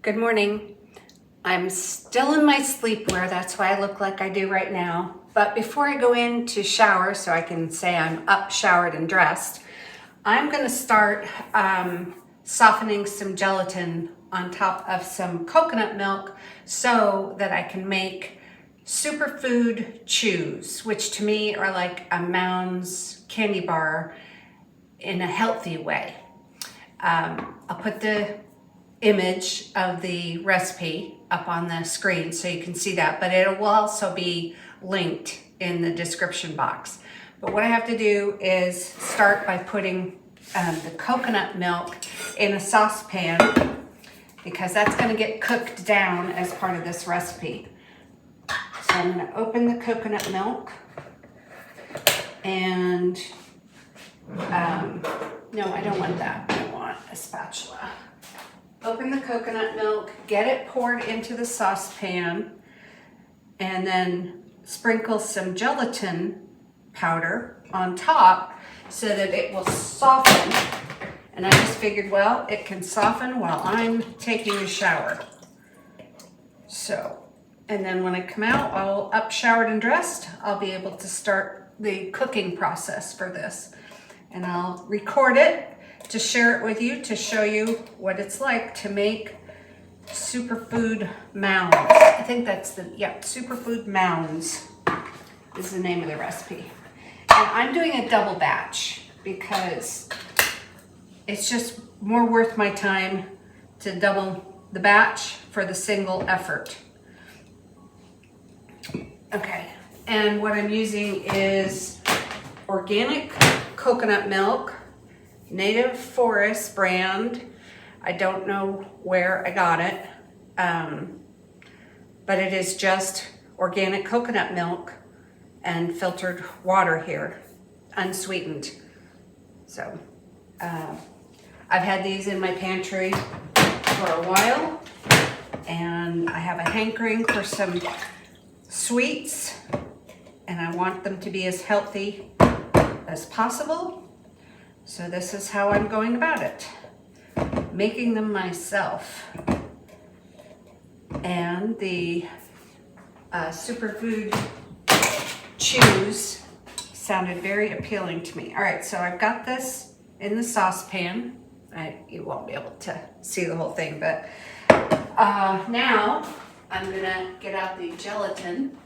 Good morning. I'm still in my sleepwear, that's why I look like I do right now. But before I go in to shower, so I can say I'm up, showered, and dressed, I'm gonna start softening some gelatin on top of some coconut milk so that I can make superfood chews, which to me are like a Mounds candy bar in a healthy way. I'll put the image of the recipe up on the screen so you can see that, but it will also be linked in the description box. But what I have to do is start by putting the coconut milk in a saucepan because that's going to get cooked down as part of this recipe. So I'm going to open the coconut milk and no, I don't want that. I want a spatula. Open the coconut milk, get it poured into the saucepan, and then sprinkle some gelatin powder on top so that it will soften. And I just figured, well, it can soften while I'm taking a shower. So, and then when I come out, all up, showered, and dressed, I'll be able to start the cooking process for this. And I'll record it to share it with you, to show you what it's like to make Super Food Mounds. I think that's Super Food Mounds is the name of the recipe. And I'm doing a double batch because it's just more worth my time to double the batch for the single effort. Okay, and what I'm using is organic coconut milk, Native Forest brand. I don't know where I got it, but it is just organic coconut milk and filtered water here, unsweetened. So I've had these in my pantry for a while, and I have a hankering for some sweets, and I want them to be as healthy as possible. So this is how I'm going about it, making them myself. And the superfood chews sounded very appealing to me. All right, so I've got this in the saucepan. You won't be able to see the whole thing, but now I'm gonna get out the gelatin,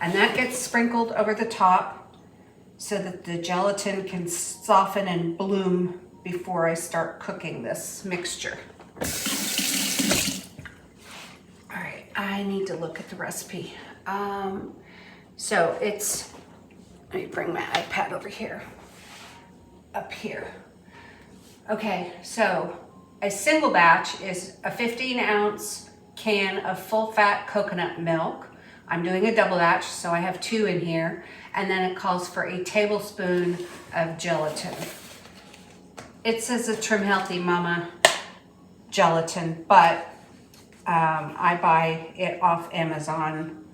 and that gets sprinkled over the top so that the gelatin can soften and bloom before I start cooking this mixture. All right, I need to look at the recipe. So it's, let me bring my iPad over here, up here. Okay, so a single batch is a 15-ounce can of full-fat coconut milk. I'm doing a double batch, so I have 2 in here. And then it calls for a tablespoon of gelatin. It says a Trim Healthy Mama gelatin, but I buy it off Amazon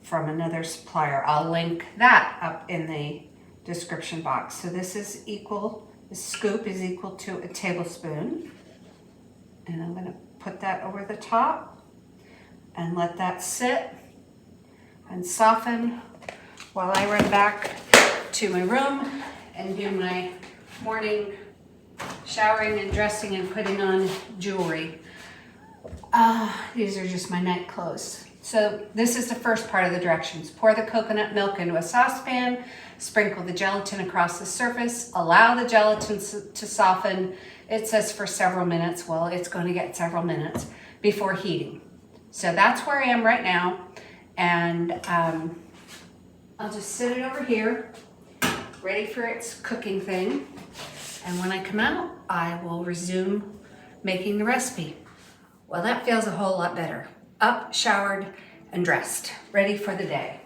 from another supplier. I'll link that up in the description box. So this is equal, the scoop is equal to a tablespoon. And I'm gonna put that over the top and let that sit and soften while I run back to my room and do my morning showering and dressing and putting on jewelry. These are just my night clothes. So this is the first part of the directions. Pour the coconut milk into a saucepan, sprinkle the gelatin across the surface, allow the gelatin to soften. It says for several minutes. Well, it's going to get several minutes before heating. So that's where I am right now. And I'll just sit it over here, ready for its cooking thing. And when I come out, I will resume making the recipe. Well, that feels a whole lot better. Up, showered, and dressed, ready for the day.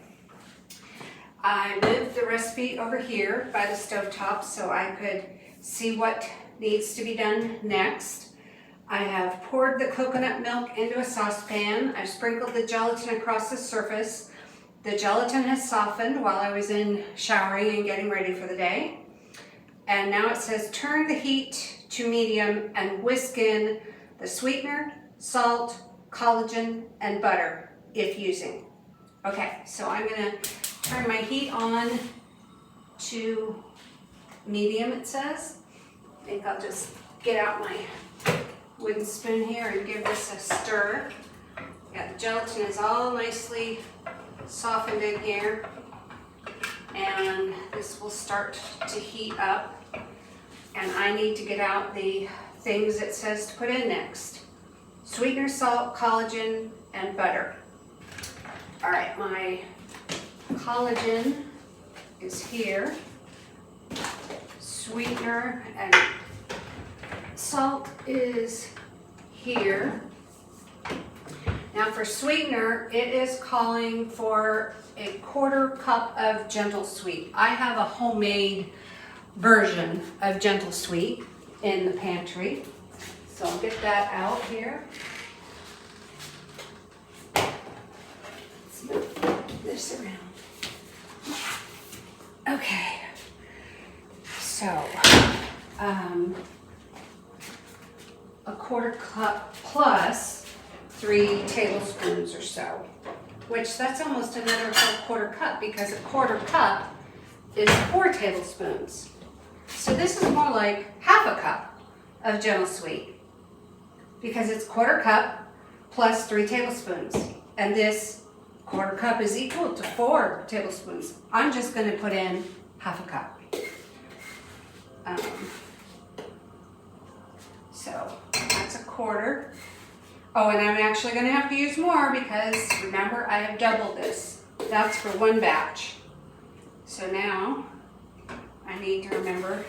I moved the recipe over here by the stovetop so I could see what needs to be done next. I have poured the coconut milk into a saucepan. I've sprinkled the gelatin across the surface. The gelatin has softened while I was in showering and getting ready for the day. And now it says turn the heat to medium and whisk in the sweetener, salt, collagen, and butter if using. Okay, so I'm gonna turn my heat on to medium, it says. I think I'll just get out my wooden spoon here and give this a stir. Yeah, the gelatin is all nicely softened in here, and this will start to heat up, and I need to get out the things it says to put in next. Sweetener, salt, collagen, and butter. All right, my collagen is here. Sweetener and salt is here. Now for sweetener, it is calling for a 1/4 cup of gentle sweet. I have a homemade version of gentle sweet in the pantry, so I'll get that out here. Let's move this around. Okay, so a 1/4 cup plus 3 tablespoons or so, which that's almost another whole 1/4 cup, because a 1/4 cup is 4 tablespoons. So this is more like 1/2 cup of gentle sweet, because it's 1/4 cup plus 3 tablespoons. And this 1/4 cup is equal to 4 tablespoons. I'm just gonna put in 1/2 cup. So that's a 1/4. Oh, and I'm actually gonna have to use more, because remember, I have doubled this. That's for 1 batch. So now I need to remember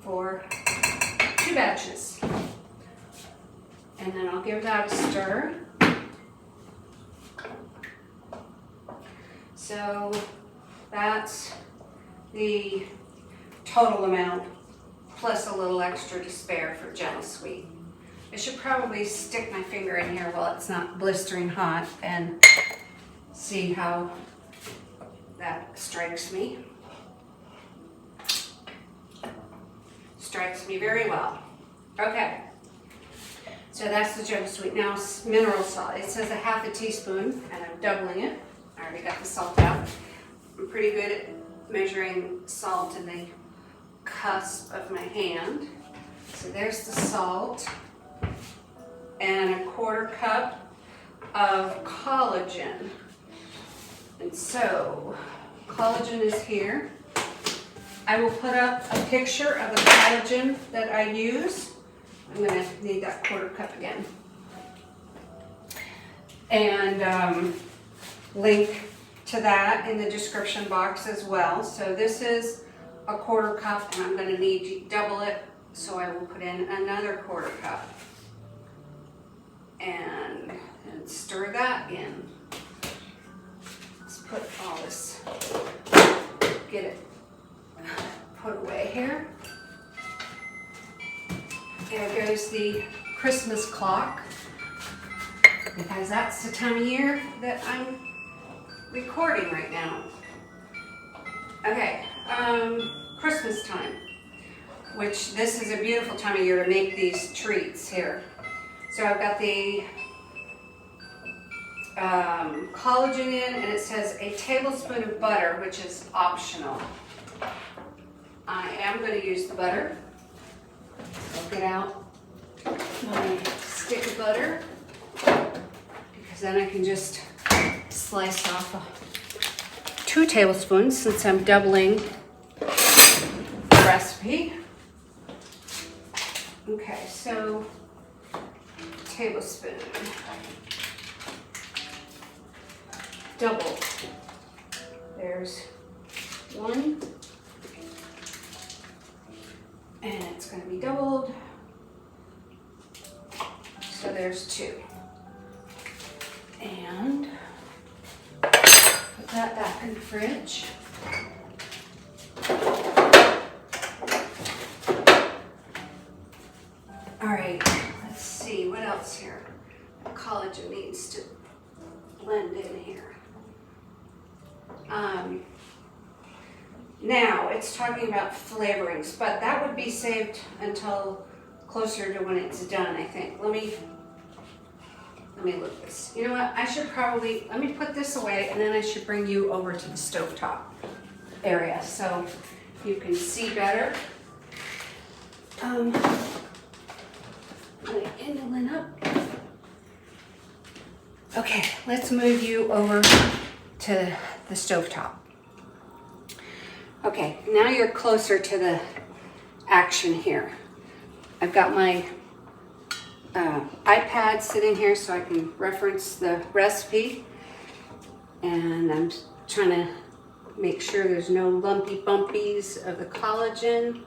for 2 batches. And then I'll give that a stir. So that's the total amount, plus a little extra to spare for gentle sweet. I should probably stick my finger in here while it's not blistering hot and see how that strikes me. Strikes me very well. Okay, so that's the gentle sweet. Now mineral salt. It says 1/2 teaspoon, and I'm doubling it. I already got the salt out. I'm pretty good at measuring salt in the cusp of my hand. So there's the salt, and a 1/4 cup of collagen. And so collagen is here. I will put up a picture of the collagen that I use. I'm going to need that 1/4 cup again. And link to that in the description box as well. So this is a 1/4 cup, and I'm going to need to double it, so I will put in another 1/4 cup. And stir that in. Let's put all this, get it put away here. There goes the Christmas clock, because that's the time of year that I'm recording right now. Okay, Christmas time, which this is a beautiful time of year to make these treats here. So I've got the collagen in, and it says a tablespoon of butter, which is optional. I am going to use the butter. I'll get out my stick of butter, because then I can just slice off 2 tablespoons, since I'm doubling the recipe. Okay, so tablespoon, double. There's 1, and it's going to be doubled, so there's 2. And put that back in the fridge. All right, let's see what else here. Collagen needs to blend in here. Now it's talking about flavorings, but that would be saved until closer to when it's done, I think. Let me look this. You know what? I should probably, let me put this away and then I should bring you over to the stovetop area so you can see better. Let me inulin up. Okay, let's move you over to the stovetop. Okay, now you're closer to the action here. I've got my iPad sitting here so I can reference the recipe, and I'm trying to make sure there's no lumpy bumpies of the collagen,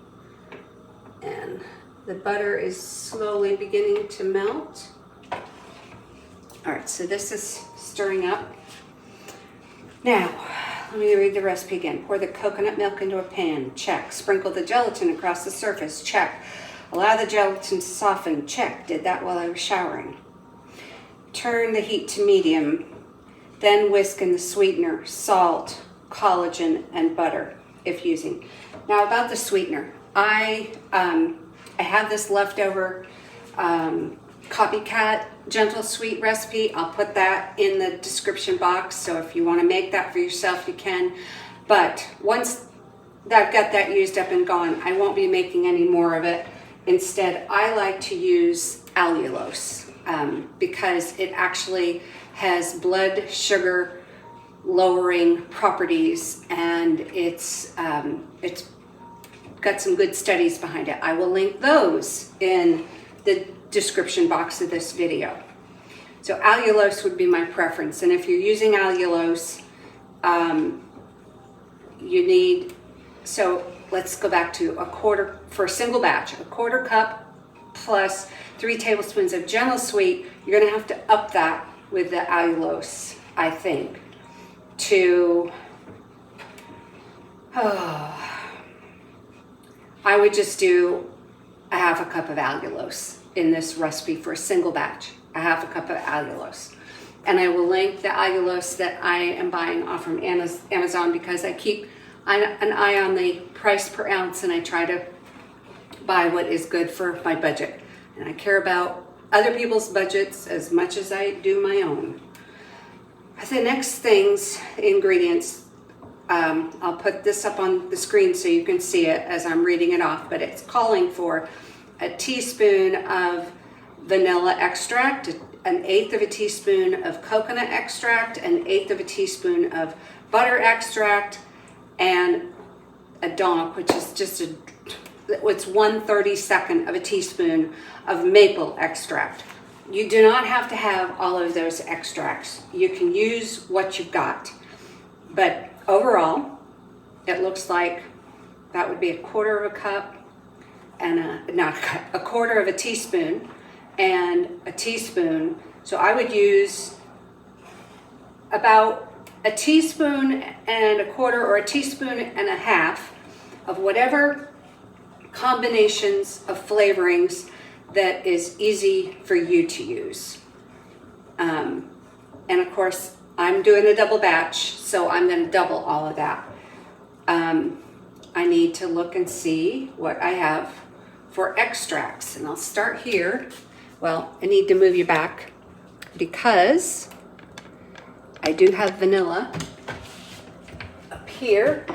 and the butter is slowly beginning to melt. All right, so this is stirring up. Now, let me read the recipe again. Pour the coconut milk into a pan, check. Sprinkle the gelatin across the surface, check. Allow the gelatin to soften, check. Did that while I was showering. Turn the heat to medium, then whisk in the sweetener, salt, collagen, and butter, if using. Now about the sweetener, I have this leftover copycat gentle sweet recipe. I'll put that in the description box, so if you want to make that for yourself, you can. But once I've got that used up and gone, I won't be making any more of it. Instead, I like to use allulose because it actually has blood sugar lowering properties, and it's got some good studies behind it. I will link those in the description box of this video. So allulose would be my preference, and if you're using allulose, you need, so let's go back to a quarter, for a single batch, a quarter cup plus 3 tablespoons of gentle sweet. You're gonna have to up that with the allulose, I think, to, I would just do a half a cup of allulose in this recipe for a single batch, a half a cup of allulose. And I will link the allulose that I am buying off from Amazon, because I keep an eye on the price per ounce, and I try to buy what is good for my budget. And I care about other people's budgets as much as I do my own. The next things, ingredients, I'll put this up on the screen so you can see it as I'm reading it off, but it's calling for a teaspoon of vanilla extract, 1/8 of a teaspoon of coconut extract, 1/8 of a teaspoon of butter extract, and a doonk, which is just it's 1/32 of a teaspoon of maple extract. You do not have to have all of those extracts. You can use what you've got. But overall, it looks like that would be a quarter of a cup and a quarter of a teaspoon and a teaspoon. So I would use about a teaspoon and a quarter, or a teaspoon and a half of whatever combinations of flavorings that is easy for you to use. And of course, I'm doing a double batch, so I'm going to double all of that. I need to look and see what I have for extracts, and I'll start here. Well, I need to move you back because I do have vanilla up here.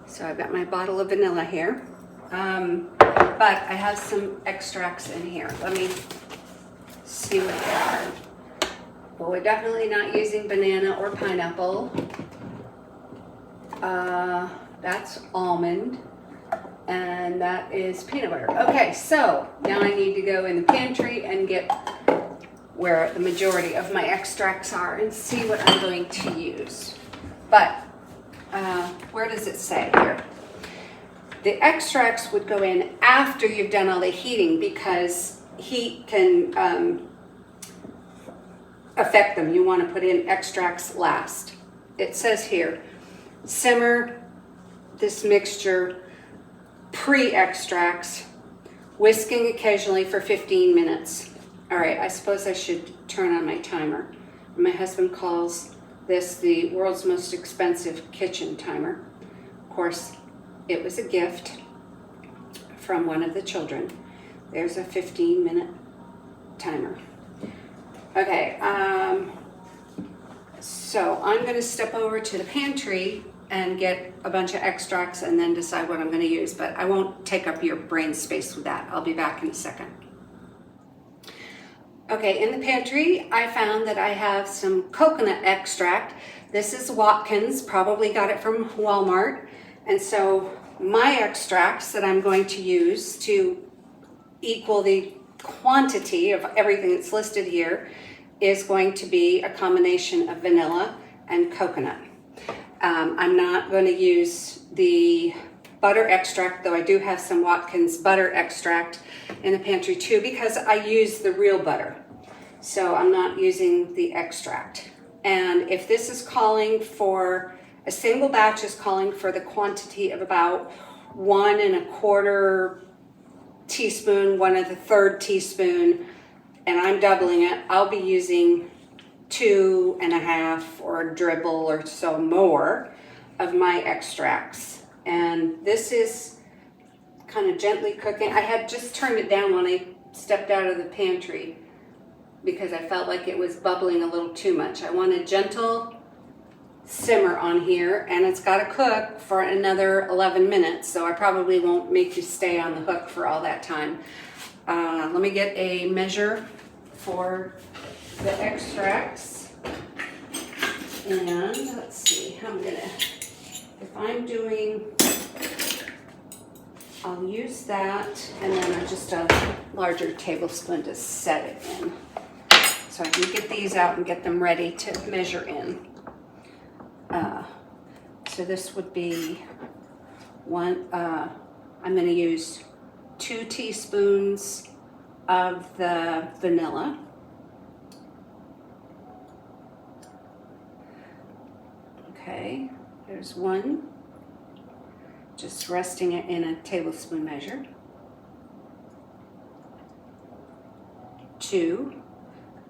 So I've got my bottle of vanilla here. But I have some extracts in here. Let me see what they are. Well, we're definitely not using banana or pineapple. That's almond. And that is peanut butter. Okay, so now I need to go in the pantry and get where the majority of my extracts are and see what I'm going to use. But where does it say here? The extracts would go in after you've done all the heating, because heat can affect them. You want to put in extracts last. It says here, simmer this mixture pre-extracts, whisking occasionally for 15 minutes. All right, I suppose I should turn on my timer. My husband calls this the world's most expensive kitchen timer. Of course, it was a gift from one of the children. There's a 15-minute timer. Okay, so I'm gonna step over to the pantry and get a bunch of extracts and then decide what I'm gonna use, but I won't take up your brain space with that. I'll be back in a second. Okay, in the pantry, I found that I have some coconut extract. This is Watkins, probably got it from Walmart. And so my extracts that I'm going to use to equal the quantity of everything that's listed here is going to be a combination of vanilla and coconut. I'm not going to use the butter extract, though I do have some Watkins butter extract in the pantry too, because I use the real butter. So I'm not using the extract. And if this is calling for, a single batch is calling for the quantity of about 1 1/4 teaspoon, 1 1/3 teaspoon, and I'm doubling it, I'll be using 2 1/2 or a dribble or so more of my extracts. And this is kind of gently cooking. I had just turned it down when I stepped out of the pantry because I felt like it was bubbling a little too much. I want a gentle simmer on here, and it's got to cook for another 11 minutes, so I probably won't make you stay on the hook for all that time. Let me get a measure for the extracts, and let's see, if I'm doing, I'll use that, and then just a larger tablespoon to set it in. So I can get these out and get them ready to measure in. So this would be I'm going to use 2 teaspoons of the vanilla. Okay, there's 1. Just resting it in a tablespoon measure. 2.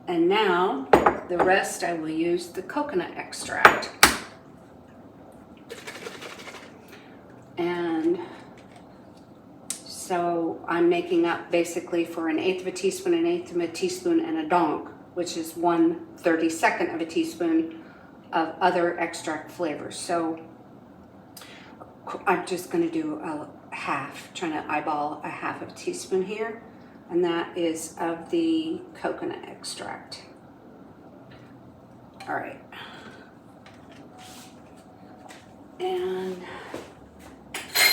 And now the rest I will use the coconut extract. And so I'm making up basically for 1/8 of a teaspoon, 1/8 of a teaspoon, and a doonk, which is 1/32 of a teaspoon of other extract flavors. So I'm just going to do a half, trying to eyeball a half of a teaspoon here, and that is of the coconut extract. All right. And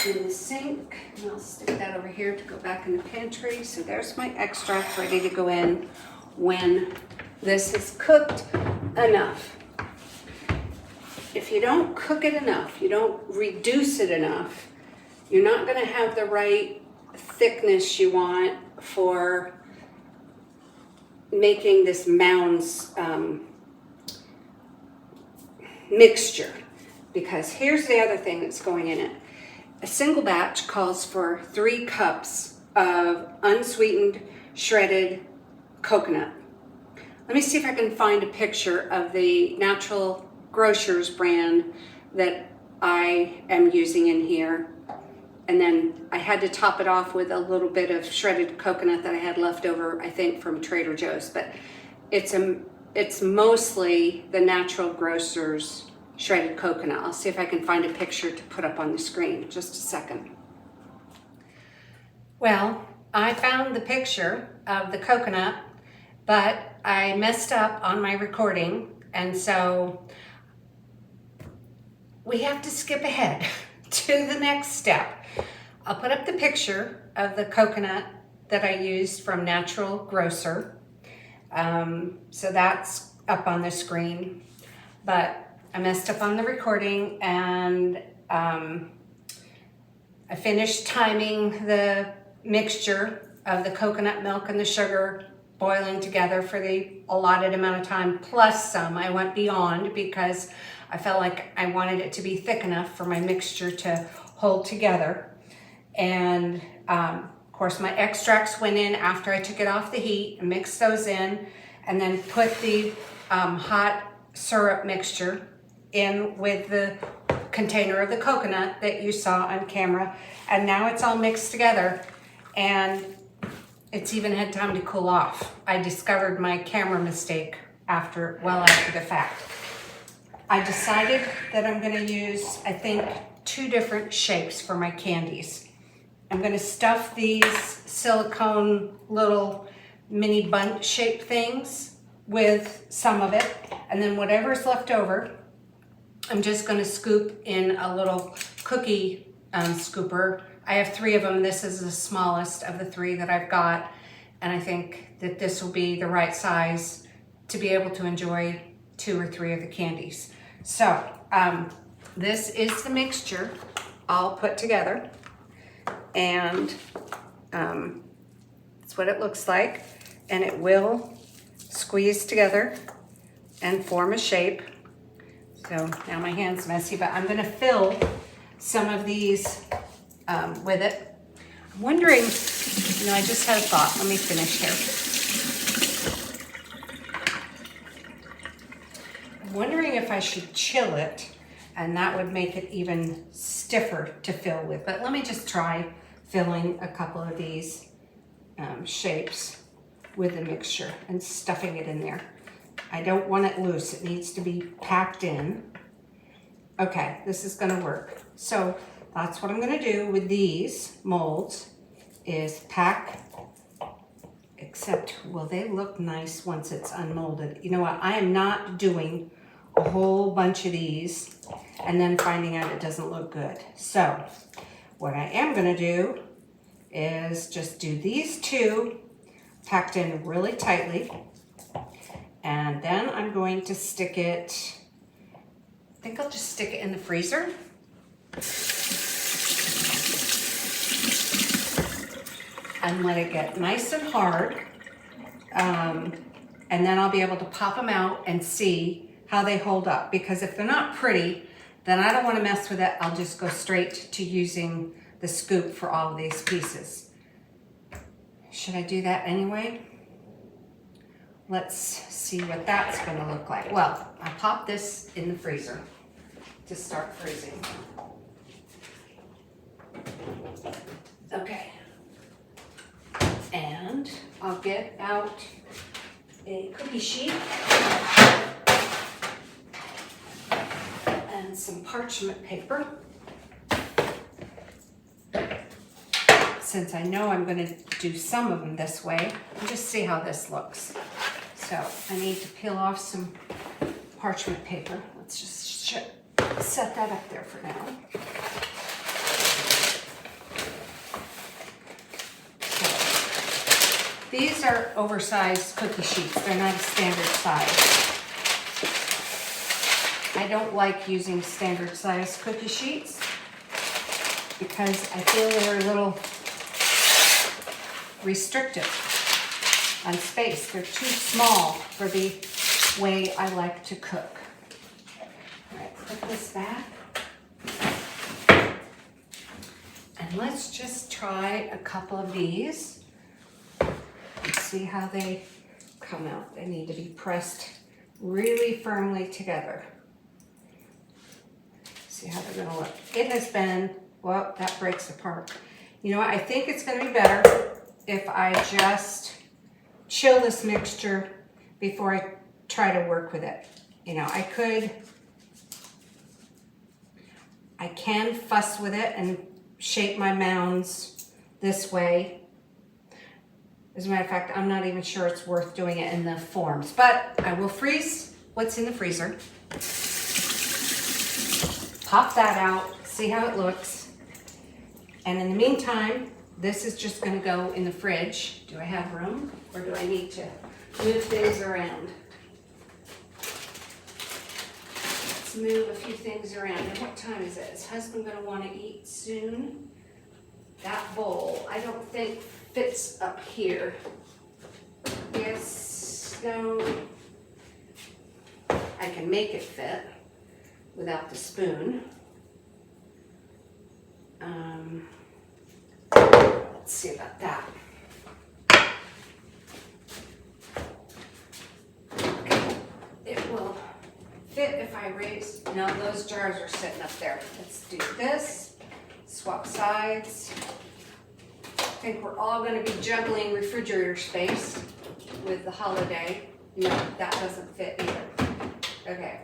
in the sink, and I'll stick that over here to go back in the pantry. So there's my extract ready to go in when this is cooked enough. If you don't cook it enough, you don't reduce it enough, you're not going to have the right thickness you want for making this mounds mixture. Because here's the other thing that's going in it. A single batch calls for 3 cups of unsweetened shredded coconut. Let me see if I can find a picture of the Natural Grocers brand that I am using in here. And then I had to top it off with a little bit of shredded coconut that I had left over, I think, from Trader Joe's. But it's mostly the Natural Grocers shredded coconut. I'll see if I can find a picture to put up on the screen. Just a second. Well, I found the picture of the coconut, but I messed up on my recording, and so we have to skip ahead to the next step. I'll put up the picture of the coconut that I used from Natural Grocer. So that's up on the screen, but I messed up on the recording, and I finished timing the mixture of the coconut milk and the sugar boiling together for the allotted amount of time, plus some. I went beyond because I felt like I wanted it to be thick enough for my mixture to hold together. And of course my extracts went in after I took it off the heat and mixed those in, and then put the hot syrup mixture in with the container of the coconut that you saw on camera. And now it's all mixed together. and it's even had time to cool off. I discovered my camera mistake well after the fact. I decided that I'm gonna use, I think, 2 different shapes for my candies. I'm gonna stuff these silicone little mini bundt shape things with some of it, and then whatever's left over, I'm just gonna scoop in a little cookie scooper. I have 3 of them. This is the smallest of the 3 that I've got, and I think that this will be the right size to be able to enjoy 2 or 3 of the candies. So this is the mixture all put together, and that's what it looks like, and it will squeeze together and form a shape. So now my hand's messy, but I'm gonna fill some of these with it. I'm wondering, you know, I just had a thought. Let me finish here. I'm wondering if I should chill it, and that would make it even stiffer to fill with. But let me just try filling a couple of these shapes with the mixture and stuffing it in there. I don't want it loose. It needs to be packed in. Okay, this is gonna work. So that's what I'm gonna do with these molds, is pack, except will they look nice once it's unmolded? You know what, I am not doing a whole bunch of these and then finding out it doesn't look good. So what I am gonna do is just do these 2 packed in really tightly, and then I'm going to stick it, I think I'll just stick it in the freezer. And let it get nice and hard. And then I'll be able to pop them out and see how they hold up. Because if they're not pretty, then I don't want to mess with it. I'll just go straight to using the scoop for all of these pieces. Should I do that anyway? Let's see what that's going to look like. Well, I pop this in the freezer to start freezing. Okay. And I'll get out a cookie sheet and some parchment paper. Since I know I'm going to do some of them this way, and just see how this looks. So I need to peel off some parchment paper. Let's just set that up there for now. These are oversized cookie sheets. They're not a standard size. I don't like using standard size cookie sheets because I feel they're a little restrictive on space. They're too small for the way I like to cook. All right, put this back. And let's just try a couple of these. Let's see how they come out. They need to be pressed really firmly together. See how they're gonna look. It has been, well, that breaks apart. You know what, I think it's gonna be better if I just chill this mixture before I try to work with it. You know, I can fuss with it and shape my mounds this way. As a matter of fact, I'm not even sure it's worth doing it in the forms, but I will freeze what's in the freezer. Pop that out, see how it looks. And in the meantime, this is just gonna go in the fridge. Do I have room or do I need to move things around? Let's move a few things around. And what time is it? Is husband gonna wanna eat soon? That bowl, I don't think fits up here. Yes, no. I can make it fit without the spoon. Let's see about that. Okay, it will fit if I raise. No, those jars are sitting up there. Let's do this. Swap sides. think we're all going to be juggling refrigerator space with the holiday. No, that doesn't fit either. Okay,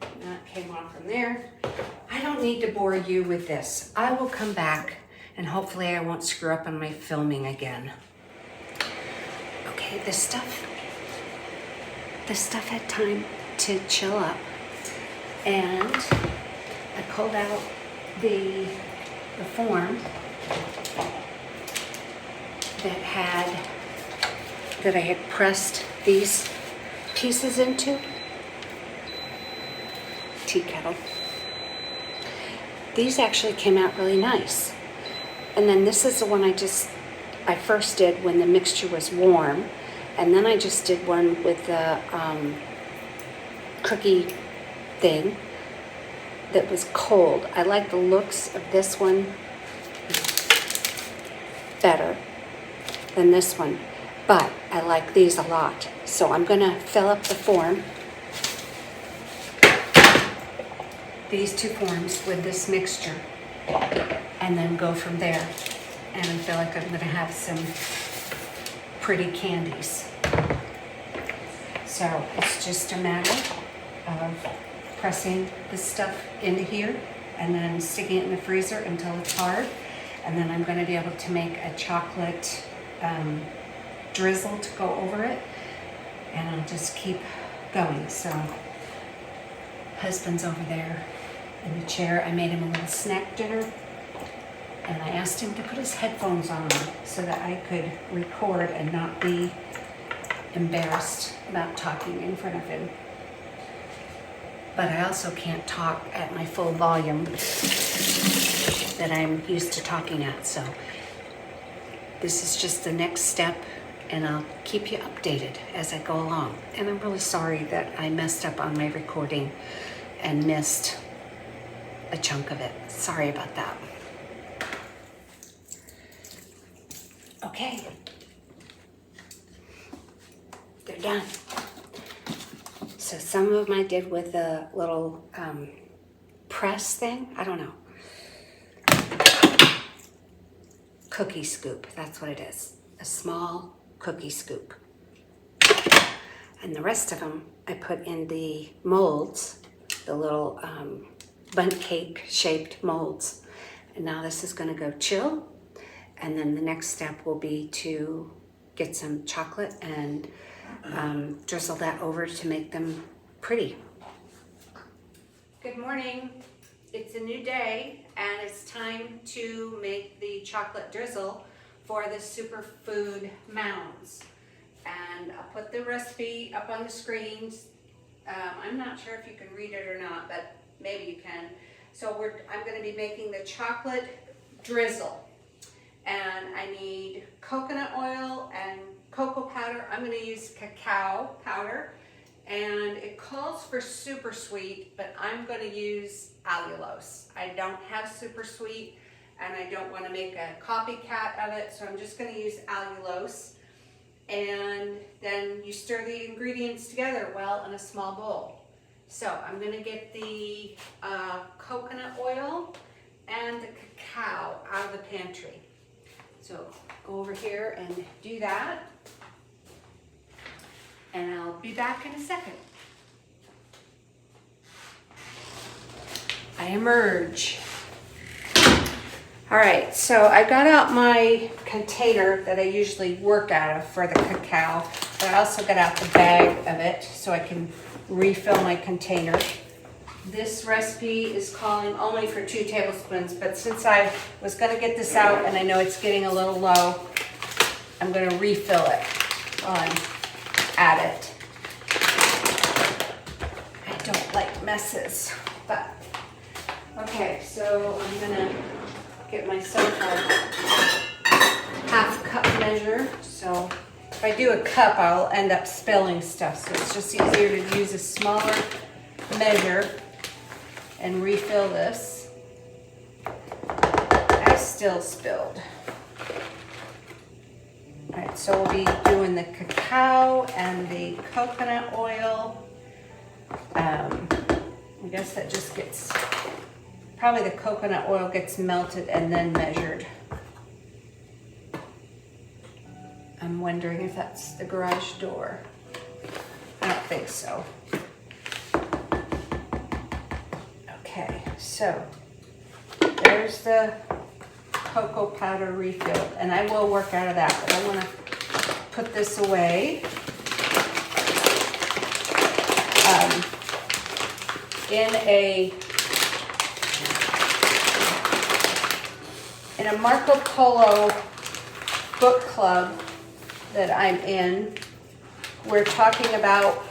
that came off from there. I don't need to bore you with this. I will come back and hopefully I won't screw up on my filming again. Okay, this stuff had time to chill up, and I pulled out the form that I had pressed these pieces into. Tea kettle. These actually came out really nice. And then this is the one I first did when the mixture was warm. And then I just did one with the cookie thing that was cold. I like the looks of this one better than this one, but I like these a lot. So I'm gonna fill up the form, these two forms with this mixture, and then go from there. And I feel like I'm gonna have some pretty candies. So it's just a matter of pressing this stuff into here and then sticking it in the freezer until it's hard. And then I'm going to be able to make a chocolate drizzle to go over it. And I'll just keep going. So husband's over there in the chair. I made him a little snack dinner. And I asked him to put his headphones on so that I could record and not be embarrassed about talking in front of him. But I also can't talk at my full volume that I'm used to talking at. So this is just the next step, and I'll keep you updated as I go along. And I'm really sorry that I messed up on my recording and missed a chunk of it. Sorry about that. Okay, they're done. So some of them I did with a little press thing. I don't know. Cookie scoop, that's what it is. A small cookie scoop. And the rest of them I put in the molds, the little bundt cake shaped molds. And now this is gonna go chill. And then the next step will be to get some chocolate and drizzle that over to make them pretty. Good morning. It's a new day and it's time to make the chocolate drizzle for the Super Food Mounds. And I'll put the recipe up on the screens. I'm not sure if you can read it or not, but maybe you can. So I'm going to be making the chocolate drizzle. And I need coconut oil and cocoa powder. I'm going to use cacao powder, and it calls for super sweet, but I'm going to use allulose. I don't have super sweet, and I don't want to make a copycat of it, so I'm just going to use allulose. And then you stir the ingredients together well in a small bowl. So I'm going to get the coconut oil and the cacao out of the pantry. So go over here and do that, and I'll be back in a second. I emerge. All right, so I got out my container that I usually work out of for the cacao, but I also got out the bag of it so I can refill my container. This recipe is calling only for 2 tablespoons, but since I was going to get this out and I know it's getting a little low, I'm going to refill it while I'm at it. I don't like messes, but okay, so I'm going to get myself a half cup measure. So if I do a cup, I'll end up spilling stuff, so it's just easier to use a smaller measure and refill this. I still spilled. All right, so we'll be doing the cacao and the coconut oil. I guess that just gets, probably the coconut oil gets melted and then measured. I'm wondering if that's the garage door. I don't think so. Okay, so there's the cocoa powder refilled, and I will work out of that, but I want to put this away. In a Marco Polo book club that I'm in, we're talking about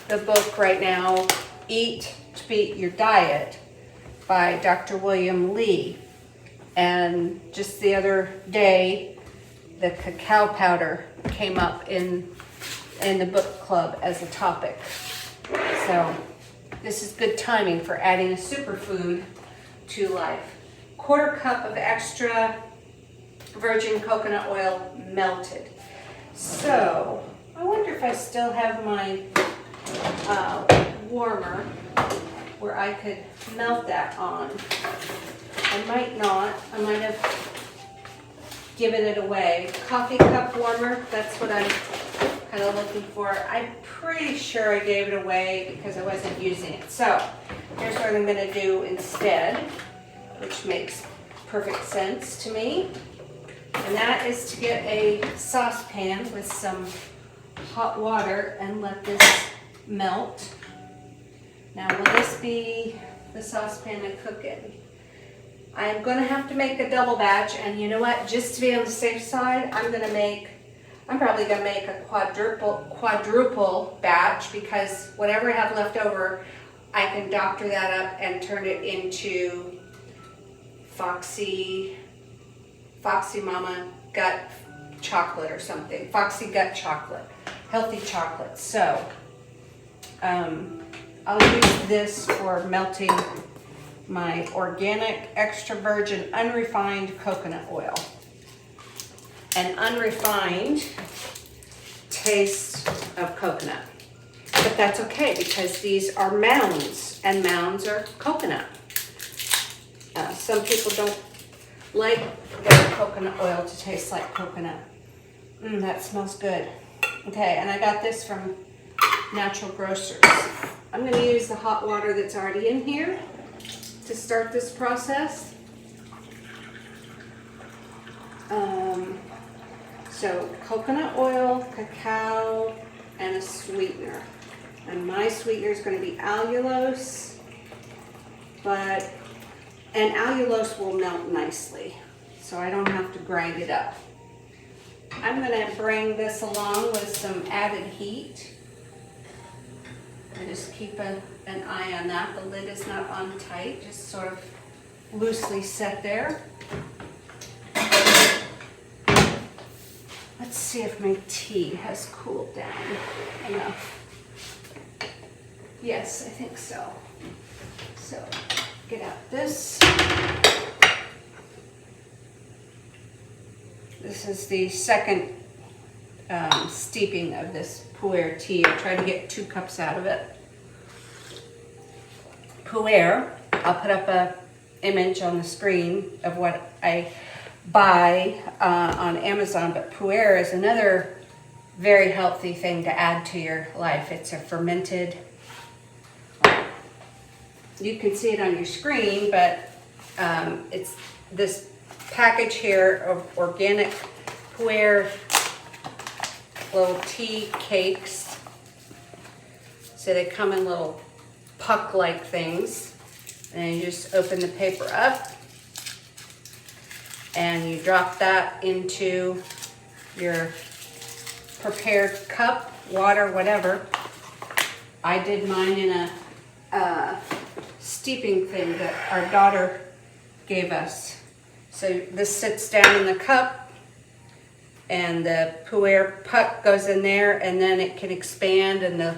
the book right now, Eat to Beat Your Diet by Dr. William Lee. And just the other day, the cacao powder came up in the book club as a topic. So this is good timing for adding a superfood to life. 1/4 cup of extra virgin coconut oil melted. So I wonder if I still have my warmer where I could melt that on. I might not. I might have given it away. Coffee cup warmer, that's what I'm kind of looking for. I'm pretty sure I gave it away because I wasn't using it. So here's what I'm going to do instead, which makes perfect sense to me. And that is to get a saucepan with some hot water and let this melt. Now, will this be the saucepan I cook in? I'm going to have to make a double batch, and you know what? Just to be on the safe side, I'm probably going to make a quadruple batch, because whatever I have left over, I can doctor that up and turn it into Foxy Mama gut chocolate or something. Foxy gut chocolate, healthy chocolate. So I'll use this for melting my organic, extra virgin, unrefined coconut oil. An unrefined taste of coconut. But that's okay, because these are mounds, and mounds are coconut. Some people don't like their coconut oil to taste like coconut. That smells good. Okay, and I got this from Natural Grocers. I'm going to use the hot water that's already in here to start this process. So coconut oil, cacao, and a sweetener. And my sweetener is going to be allulose, and allulose will melt nicely, so I don't have to grind it up. I'm going to bring this along with some added heat. I just keep an eye on that. The lid is not on tight, just sort of loosely set there. Let's see if my tea has cooled down enough. Yes, I think so. So, get out this. This is the second steeping of this pu'er tea. I tried to get 2 cups out of it. Pu'er, I'll put up a image on the screen of what I buy on Amazon, but pu'er is another very healthy thing to add to your life. It's a fermented, you can see it on your screen, but it's this package here of organic pu'er little tea cakes. So they come in little puck-like things, and you just open the paper up and you drop that into your prepared cup, water, whatever. I did mine in a steeping thing that our daughter gave us. So this sits down in the cup, and the pu'er puck goes in there, and then it can expand, and the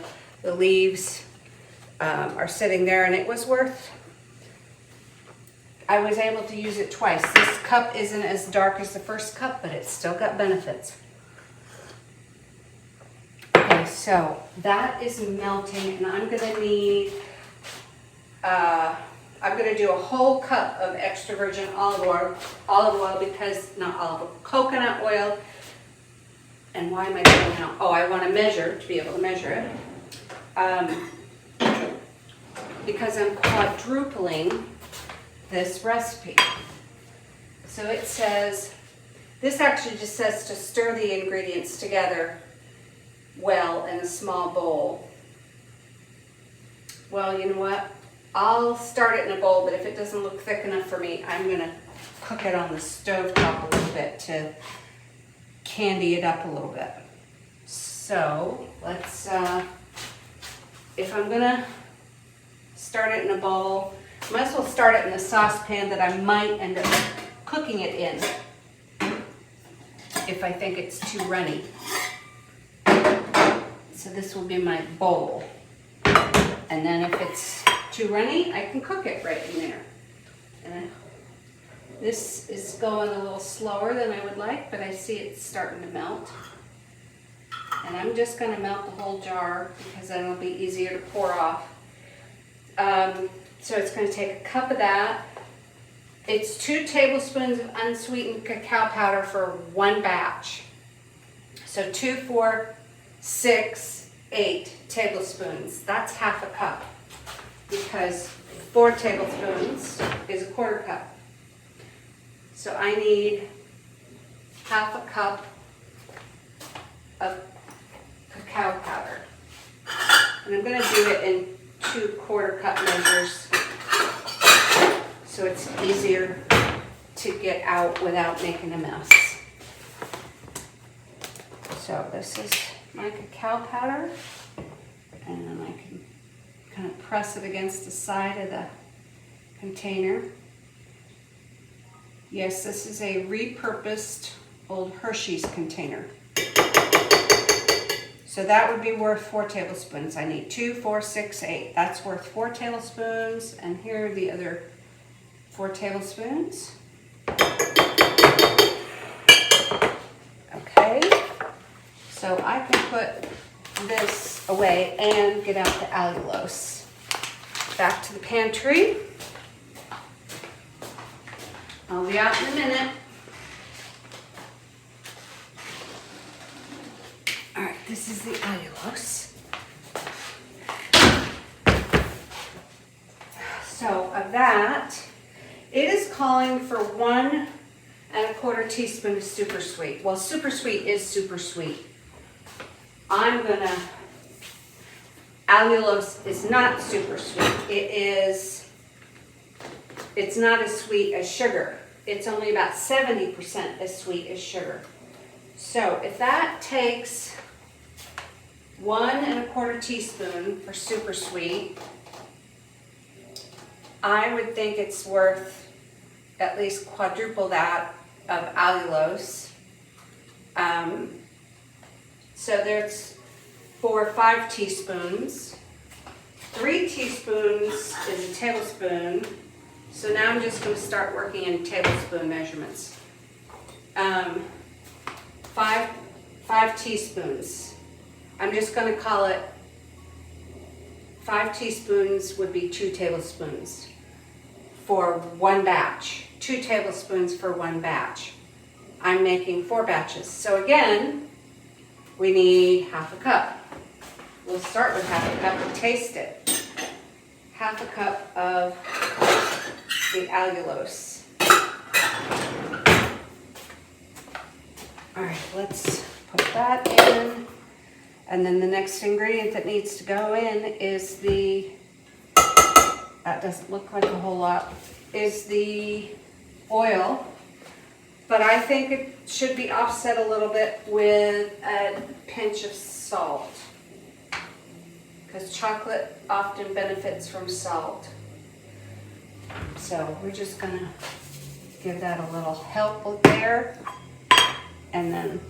leaves are sitting there, and it was worth, I was able to use it twice. This cup isn't as dark as the first cup, but it's still got benefits. Okay, so that is melting, and I'm gonna need, I'm gonna do a whole cup of extra virgin olive oil because, not olive oil, coconut oil, And why am I doing now? Oh, I want to measure, to be able to measure it. Because I'm quadrupling this recipe. So it says, this actually just says to stir the ingredients together well in a small bowl. Well, you know what? I'll start it in a bowl, but if it doesn't look thick enough for me, I'm going to cook it on the stove top a little bit to candy it up a little bit. So let's, if I'm going to start it in a bowl, I might as well start it in the saucepan that I might end up cooking it in if I think it's too runny. So this will be my bowl. And then if it's too runny, I can cook it right in there. And this is going a little slower than I would like, but I see it's starting to melt. And I'm just going to melt the whole jar because then it'll be easier to pour off. So it's going to take a cup of that. It's 2 tablespoons of unsweetened cacao powder for 1 batch. So 2, 4, 6, 8 tablespoons. That's half a cup because 4 tablespoons is a 1/4 cup. So I need half a cup of cacao powder. And I'm going to do it in 2 1/4 cup measures so it's easier to get out without making a mess. So this is my cacao powder, and then I can kind of press it against the side of the container. Yes, this is a repurposed old Hershey's container. So that would be worth 4 tablespoons. I need 2, 4, 6, 8. That's worth 4 tablespoons. And here are the other 4 tablespoons. Okay. So I can put this away and get out the allulose. Back to the pantry. I'll be out in a minute. All right, this is the allulose. So of that, it is calling for 1 1/4 teaspoon of super sweet. Well, super sweet is super sweet. I'm gonna, allulose is not super sweet. It's not as sweet as sugar. It's only about 70% as sweet as sugar. So if that takes 1 1/4 teaspoon for super sweet, I would think it's worth at least quadruple that of allulose. So there's 4 or 5 teaspoons. 3 teaspoons is a tablespoon. So now I'm just going to start working in tablespoon measurements. 5 teaspoons. I'm just going to call it 5 teaspoons would be 2 tablespoons for 1 batch. 2 tablespoons for 1 batch. I'm making 4 batches. So again, we need half a cup. We'll start with half a cup and taste it. Half a cup of the allulose. All right, let's put that in. And then the next ingredient that needs to go in is that doesn't look like a whole lot, is the oil. But I think it should be offset a little bit with a pinch of salt, because chocolate often benefits from salt. So we're just gonna give that a little help there. And then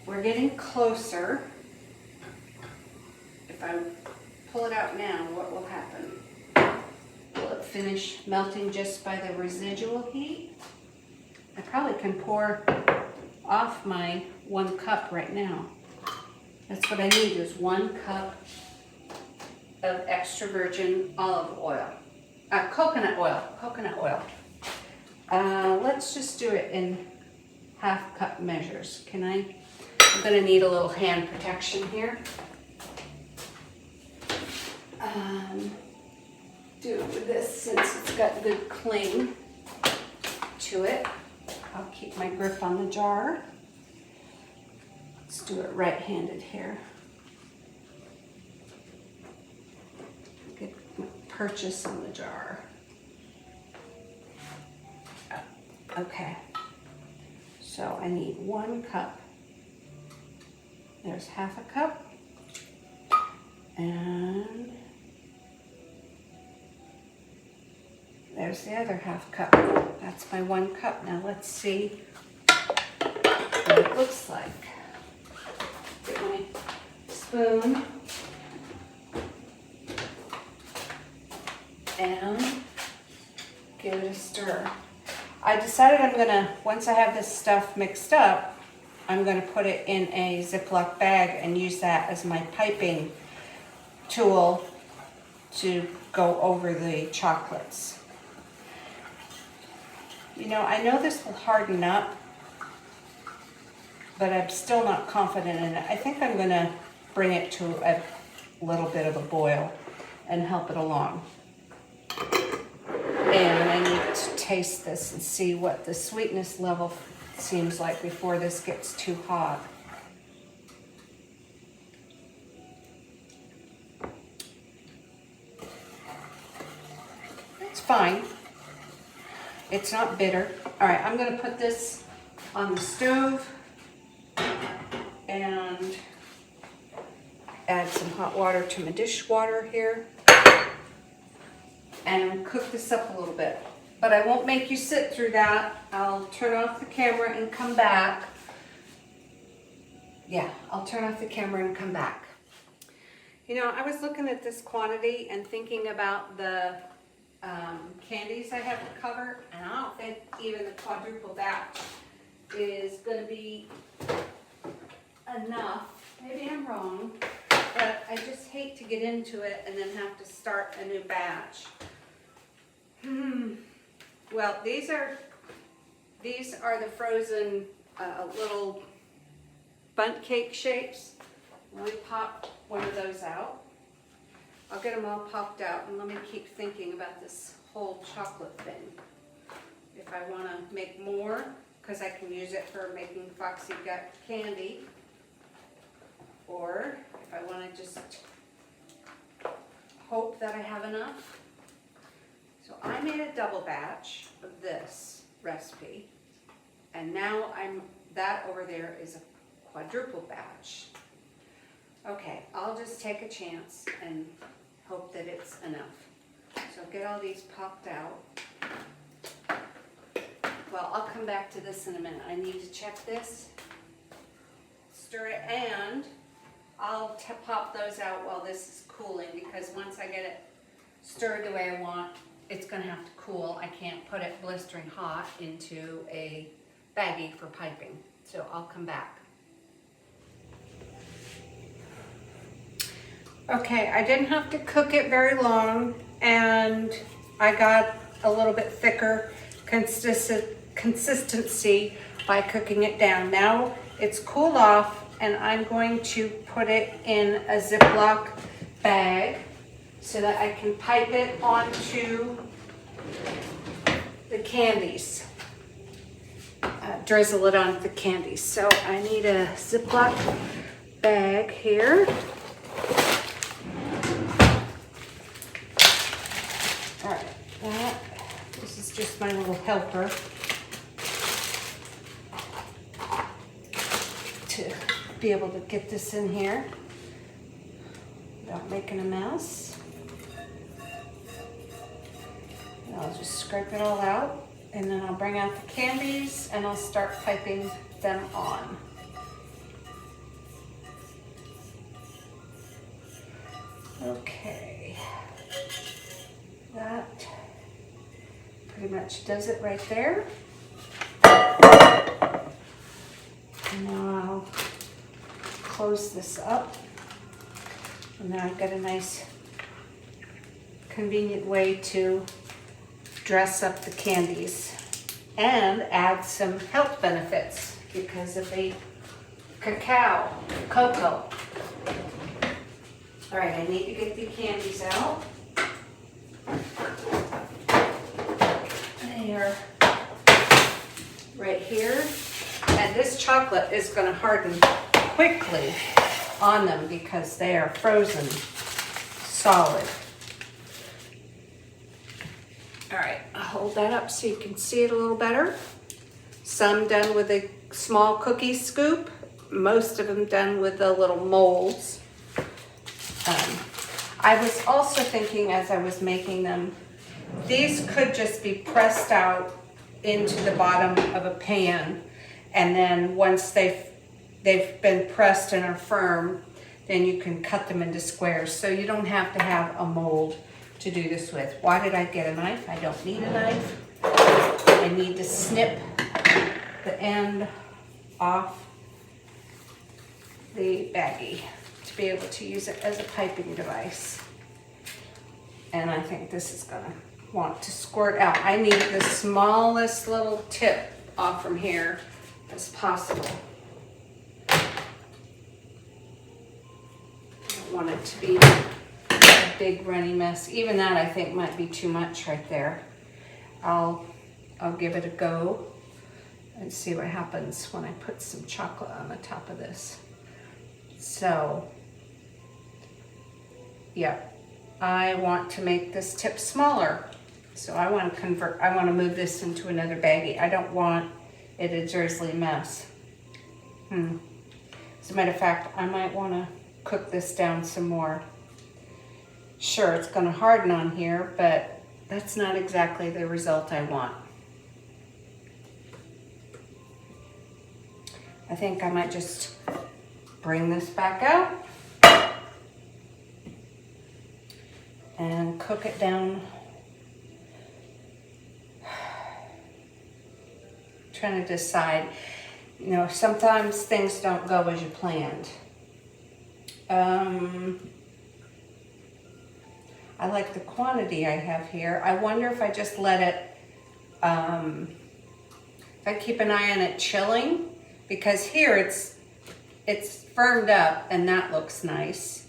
we're getting closer. If I pull it out now, what will happen? Will it finish melting just by the residual heat? I probably can pour off my 1 cup right now. That's what I need, is 1 cup of extra virgin olive oil. Coconut oil. Let's just do it in half cup measures. Can I? I'm gonna need a little hand protection here. Do it with this since it's got good cling to it. I'll keep my grip on the jar. Let's do it right-handed here. Get my purchase on the jar. Okay, so I need 1 cup. There's half a cup. And there's the other half cup. That's my 1 cup. Now let's see what it looks like. Get my spoon and give it a stir. I decided I'm gonna, once I have this stuff mixed up, I'm gonna put it in a Ziploc bag and use that as my piping tool to go over the chocolates. You know, I know this will harden up, but I'm still not confident in it. I think I'm gonna bring it to a little bit of a boil and help it along. And I need to taste this and see what the sweetness level seems like before this gets too hot. It's fine. It's not bitter. All right, I'm gonna put this on the stove and add some hot water to my dishwater here and cook this up a little bit. But I won't make you sit through that. I'll turn off the camera and come back. Yeah, I'll turn off the camera and come back. You know, I was looking at this quantity and thinking about the candies I have to cover, and I don't think even the quadruple batch is going to be enough. Maybe I'm wrong, but I just hate to get into it and then have to start a new batch. Well, these are the frozen little bundt cake shapes. Let me pop one of those out. I'll get them all popped out, and let me keep thinking about this whole chocolate thing. If I want to make more, because I can use it for making Foxy Gut candy, or if I want to just hope that I have enough. So I made a double batch of this recipe, and now that over there is a quadruple batch. Okay, I'll just take a chance and hope that it's enough. So get all these popped out. Well, I'll come back to this in a minute. I need to check this, stir it, and I'll pop those out while this is cooling, because once I get it stirred the way I want, it's gonna have to cool. I can't put it blistering hot into a baggie for piping. So I'll come back. Okay, I didn't have to cook it very long, and I got a little bit thicker consistency by cooking it down. Now it's cooled off, and I'm going to put it in a Ziploc bag so that I can pipe it onto the candies, drizzle it onto the candies. So I need a Ziploc bag here. All right, this is just my little helper to be able to get this in here without making a mess. And I'll just scrape it all out, and then I'll bring out the candies and I'll start piping them on. Okay. That pretty much does it right there. And now I'll close this up, and then I've got a nice convenient way to dress up the candies. and add some health benefits because of the cocoa. All right, I need to get the candies out. They are right here. And this chocolate is going to harden quickly on them because they are frozen solid. All right, I'll hold that up so you can see it a little better. Some done with a small cookie scoop, most of them done with the little molds. I was also thinking as I was making them, these could just be pressed out into the bottom of a pan, and then once they've been pressed and are firm, then you can cut them into squares. So you don't have to have a mold to do this with. Why did I get a knife? I don't need a knife. I need to snip the end off the baggie to be able to use it as a piping device. And I think this is gonna want to squirt out. I need the smallest little tip off from here as possible. I don't want it to be a big runny mess. Even that I think might be too much right there. I'll give it a go and see what happens when I put some chocolate on the top of this. So, yeah, I want to make this tip smaller. So I want to move this into another baggie. I don't want it a drizzly mess. As a matter of fact, I might want to cook this down some more. Sure, it's going to harden on here, but that's not exactly the result I want. I think I might just bring this back out and cook it down. Trying to decide, you know, sometimes things don't go as you planned. I like the quantity I have here. I wonder if I just let it, if I keep an eye on it chilling, because here it's firmed up and that looks nice,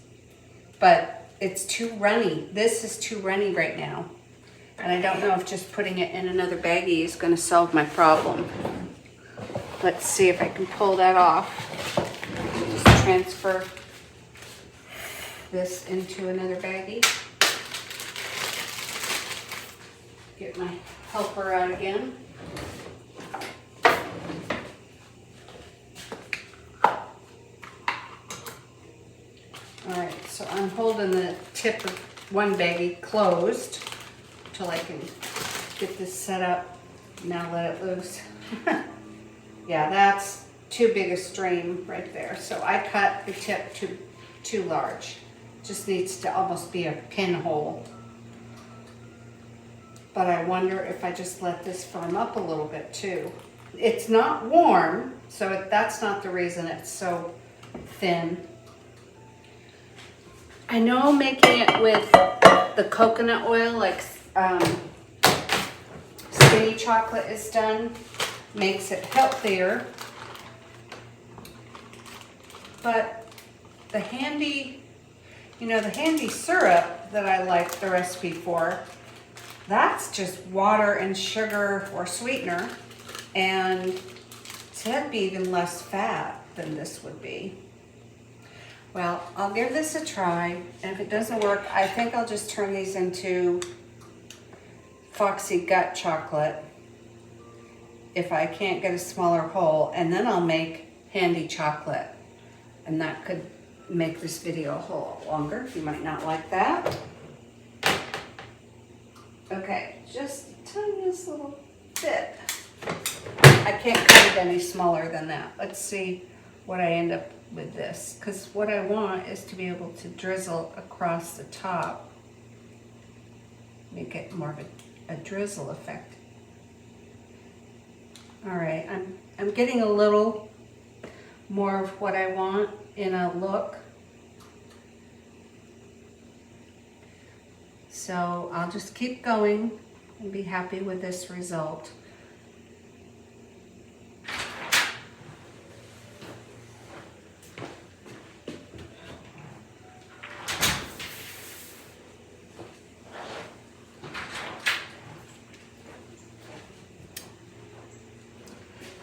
but it's too runny. This is too runny right now. And I don't know if just putting it in another baggie is going to solve my problem. Let's see if I can pull that off. Just transfer this into another baggie. Get my helper out again. All right, so I'm holding the tip of one baggie closed until I can get this set up. Now let it loose. Yeah, that's too big a stream right there. So I cut the tip too large. Just needs to almost be a pinhole. But I wonder if I just let this firm up a little bit too. It's not warm, so that's not the reason it's so thin. I know making it with the coconut oil, like skinny chocolate is done, makes it healthier. But the handy, the handy syrup that I like the recipe for, that's just water and sugar or sweetener, and so that'd be even less fat than this would be. Well, I'll give this a try, and if it doesn't work, I think I'll just turn these into Foxy Gut chocolate if I can't get a smaller hole, and then I'll make handy chocolate, and that could make this video a whole lot longer. You might not like that. Okay, just the tiniest little bit. I can't cut it any smaller than that. Let's see what I end up with this, because what I want is to be able to drizzle across the top, make it more of a drizzle effect. All right, I'm getting a little more of what I want in a look. So I'll just keep going and be happy with this result.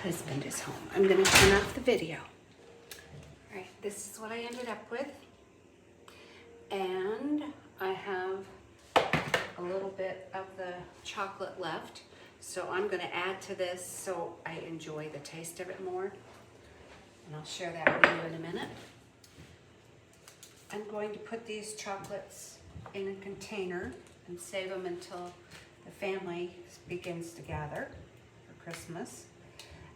husband is home. I'm gonna turn off the video. All right, this is what I ended up with. And I have a little bit of the chocolate left. So I'm gonna add to this so I enjoy the taste of it more. And I'll share that with you in a minute. I'm going to put these chocolates in a container and save them until the family begins to gather for Christmas.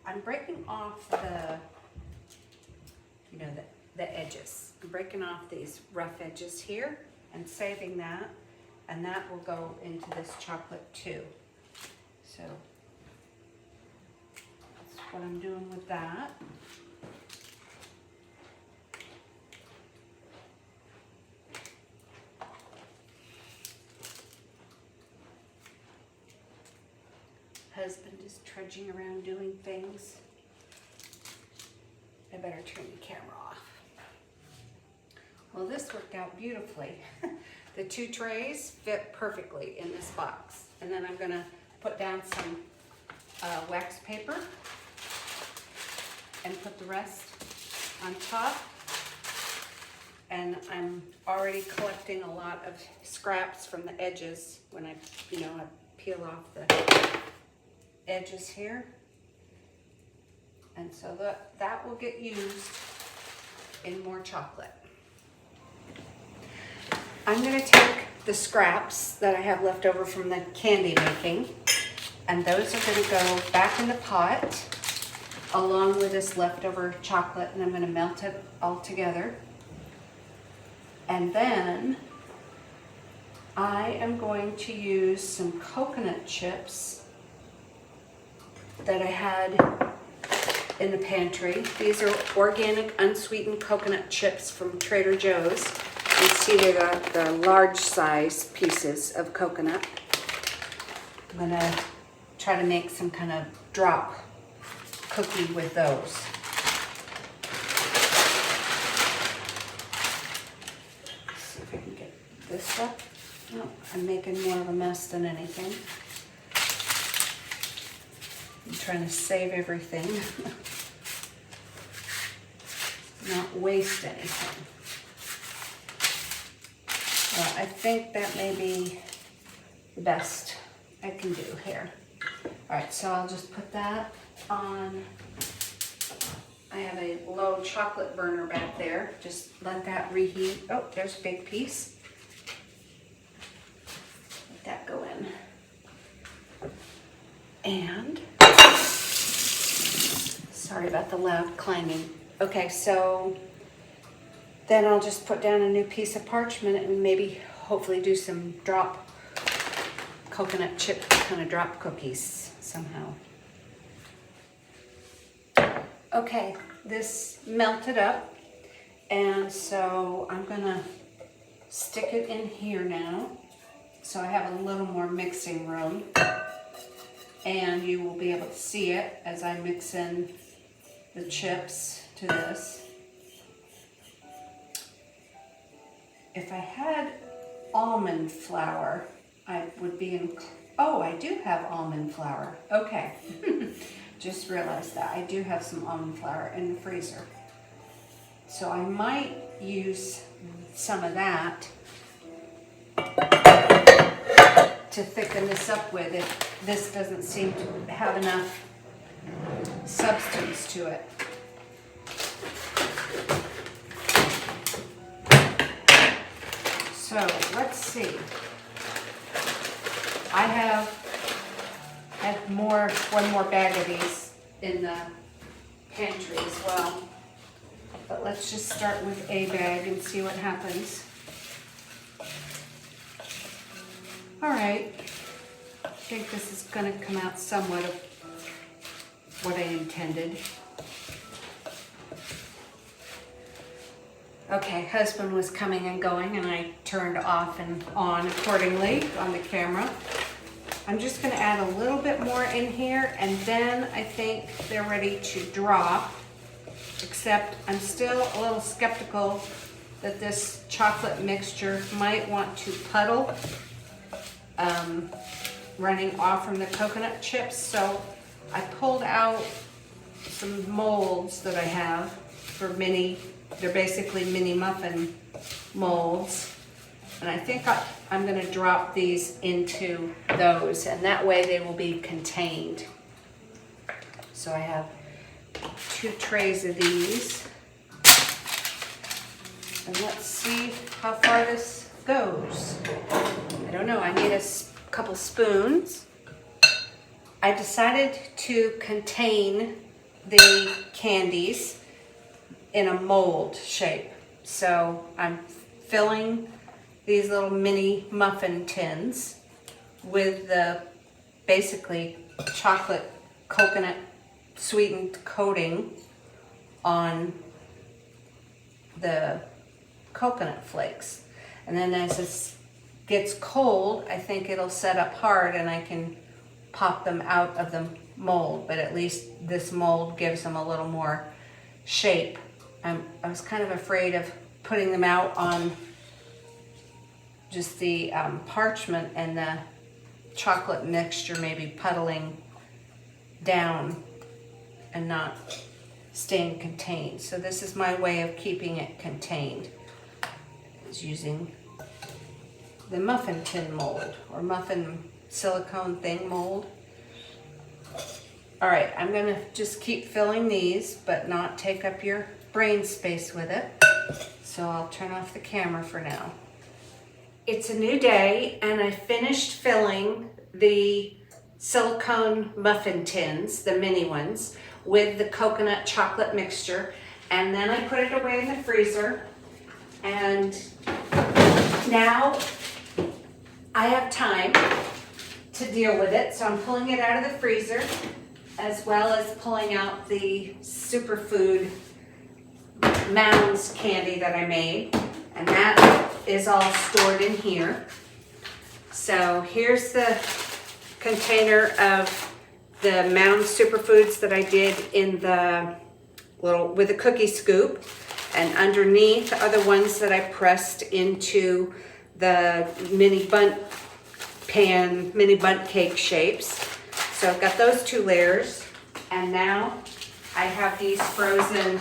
I'm breaking off the edges. I'm breaking off these rough edges here and saving that, and that will go into this chocolate too. So that's what I'm doing with that. Husband is trudging around doing things. I better turn the camera off. Well, this worked out beautifully. The 2 trays fit perfectly in this box. And then I'm gonna put down some wax paper and put the rest on top. And I'm already collecting a lot of scraps from the edges when I peel off the edges here. And so that will get used in more chocolate. I'm gonna take the scraps that I have left over from the candy making, and those are gonna go back in the pot along with this leftover chocolate, and I'm gonna melt it all together. And then I am going to use some coconut chips that I had in the pantry. These are organic unsweetened coconut chips from Trader Joe's. You see they got the large size pieces of coconut. I'm gonna try to make some kind of drop cookie with those. Let's see if I can get this up. No, I'm making more of a mess than anything. I'm trying to save everything, not waste anything. Well, I think that may be the best I can do here. All right, so I'll just put that on. I have a low chocolate burner back there. Just let that reheat. Oh, there's a big piece. Let that go in. And sorry about the loud clanging. Okay, so then I'll just put down a new piece of parchment and maybe hopefully do some drop coconut chip kind of drop cookies somehow. Okay, this melted up, and so I'm gonna stick it in here now so I have a little more mixing room, and you will be able to see it as I mix in the chips to this. If I had almond flour, I would be in, oh, I do have almond flour. Okay, just realized that. I do have some almond flour in the freezer. So I might use some of that to thicken this up with if this doesn't seem to have enough substance to it. So let's see. I have had one more bag of these in the pantry as well. But let's just start with a bag and see what happens. All right. I think this is going to come out somewhat of what I intended. Okay, husband was coming and going, and I turned off and on accordingly on the camera. I'm just going to add a little bit more in here, and then I think they're ready to drop, except I'm still a little skeptical that this chocolate mixture might want to puddle running off from the coconut chips. So I pulled out some molds that I have for they're basically mini muffin molds. And I think I'm going to drop these into those, and that way they will be contained. So I have 2 trays of these. And let's see how far this goes. I don't know, I need a couple spoons. I decided to contain the candies in a mold shape. So I'm filling these little mini muffin tins with the basically chocolate coconut sweetened coating on the coconut flakes. And then as this gets cold, I think it'll set up hard and I can pop them out of the mold, but at least this mold gives them a little more shape. I was kind of afraid of putting them out on just the parchment and the chocolate mixture maybe puddling down and not staying contained. So this is my way of keeping it contained, is using the muffin tin mold or muffin silicone thing mold. All right, I'm gonna just keep filling these, but not take up your brain space with it. So I'll turn off the camera for now. It's a new day and I finished filling the silicone muffin tins, the mini ones, with the coconut chocolate mixture, and then I put it away in the freezer. And now I have time to deal with it, so I'm pulling it out of the freezer, as well as pulling out the Super Food Mounds candy that I made, and that is all stored in here. So here's the container of the Mounds Superfoods that I did in the with a cookie scoop, and underneath are the ones that I pressed into the mini bundt cake shapes. So I've got those 2 layers, and now I have these frozen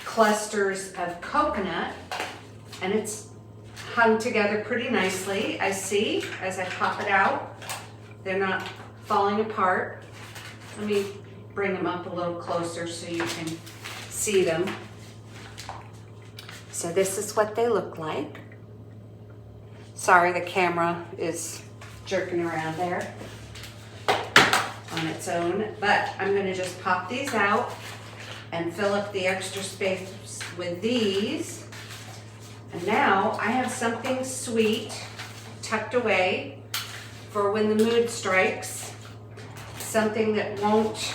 clusters of coconut, and it's hung together pretty nicely. I see as I pop it out, they're not falling apart. Let me bring them up a little closer so you can see them. So this is what they look like. Sorry, the camera is jerking around there on its own, but I'm going to just pop these out and fill up the extra space with these. And now I have something sweet tucked away for when the mood strikes, something that won't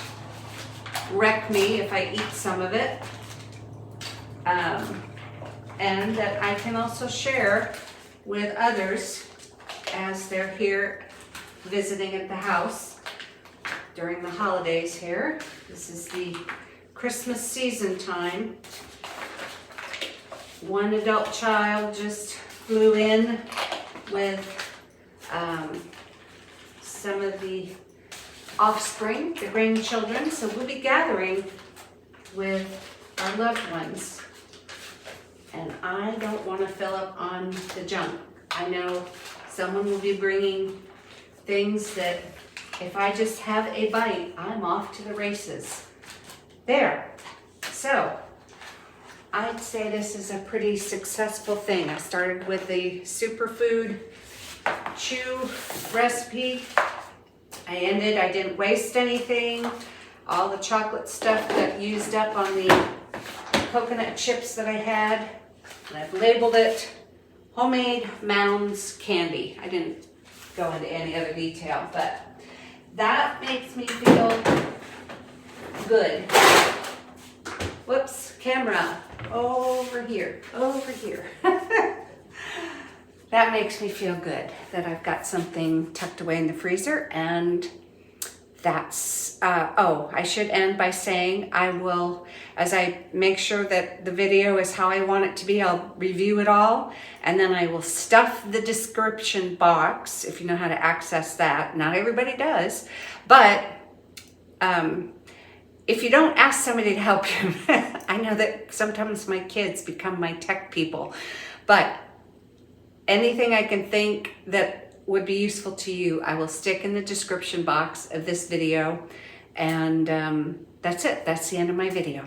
wreck me if I eat some of it, and that I can also share with others as they're here visiting at the house during the holidays here. This is the Christmas season time. One adult child just flew in with some of the offspring, the grandchildren, so we'll be gathering with our loved ones. And I don't want to fill up on the junk. I know someone will be bringing things that if I just have a bite, I'm off to the races. There. So I'd say this is a pretty successful thing. I started with the superfood chew recipe. I didn't waste anything. All the chocolate stuff got used up on the coconut chips that I had. And I've labeled it Homemade Mounds Candy. I didn't go into any other detail, but that makes me feel good. Whoops, camera, over here. That makes me feel good that I've got something tucked away in the freezer, and that's, I should end by saying I will, as I make sure that the video is how I want it to be, I'll review it all, and then I will stuff the description box, if you know how to access that. Not everybody does, but if you don't ask somebody to help you, I know that sometimes my kids become my tech people, but anything I can think that would be useful to you, I will stick in the description box of this video. And that's it. That's the end of my video.